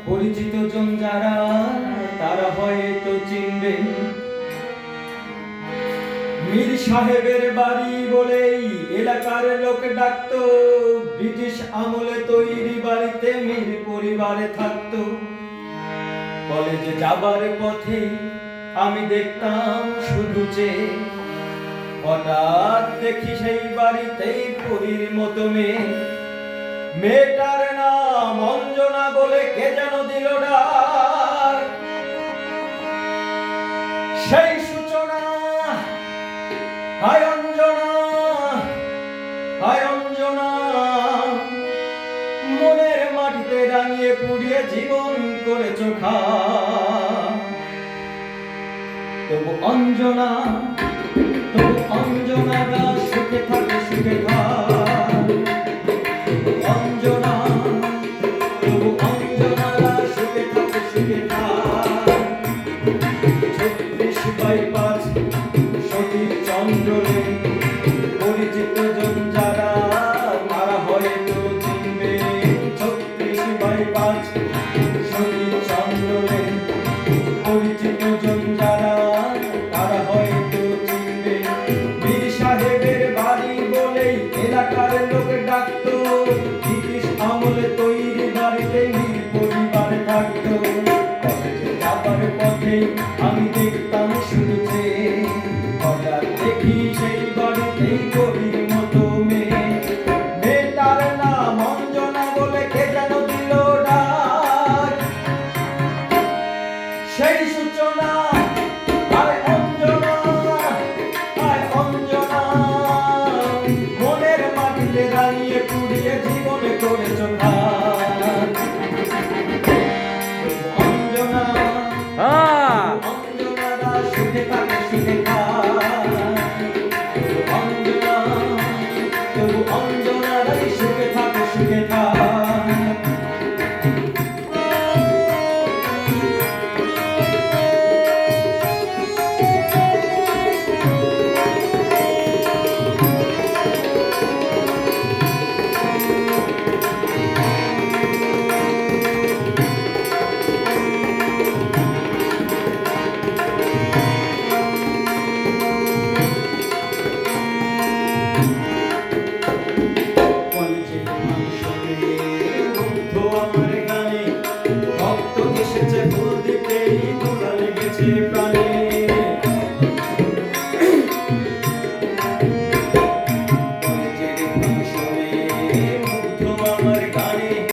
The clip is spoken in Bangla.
পরিচিত জন যারা তারা হয়তো চিনবেন, মীর সাহেবের বাড়ি বলেই এলাকার লোক ডাকতো। ব্রিটিশ আমলে তৈরি বাড়িতে মীর পরিবারে থাকতো। কলেজে যাবার পথে আমি দেখতাম শুধু যে হঠাৎ দেখি সেই বাড়িতেই পরীর মতো মেয়ে। মেয়েটার নাম অঞ্জনা বলে কে যেন দিল ডাক। সেই সূচনা, হায় অঞ্জনা, হায় অঞ্জনা, মনের মাটিতে রাঙিয়ে পুড়িয়ে জীবন করেছ খা। তবু অঞ্জনা, তবু অঞ্জনারা সুখে থাকে সুখে থাক। অঞ্জনা, তবু অঞ্জনারা সুখে থাকে সুখে থাক। 36/5 সতীর চন্দ্রে পরিচিত জন যারা তারা হয়তো চিনবে। 36/5 সতীর চন্দ্রে পরিচিত জন যারা তারা হয়তো চিনবে। মীর সাহেবের বাড়ি বলেই এলাকার লোক ডাকতো। ব্রিটিশ আমলে তৈরি বাড়িতে মীর পরিবার থাকতো। কলেজে যাবার পথে আমি দেখতাম শুধু যে হঠাৎ দেখি সেই বাড়িতেই পরীর মতো মেয়ে। মেয়েটার নাম অঞ্জনা বলে কে যেন দিল ডাক। সেই সূচনা, হায় অঞ্জনা, হায় অঞ্জনা, মনের মাটিতে রাঙিয়ে পুড়িয়ে জীবনে করেছ ঘাত। অঞ্জনা, অঞ্জনারা সুখে থাকে সুখে থাক। অঞ্জনা, তবু অঞ্জনারাই সুখে থাকে সুখে থাক। আমার গানে ভক্ত এসেছে ফুল দিতে।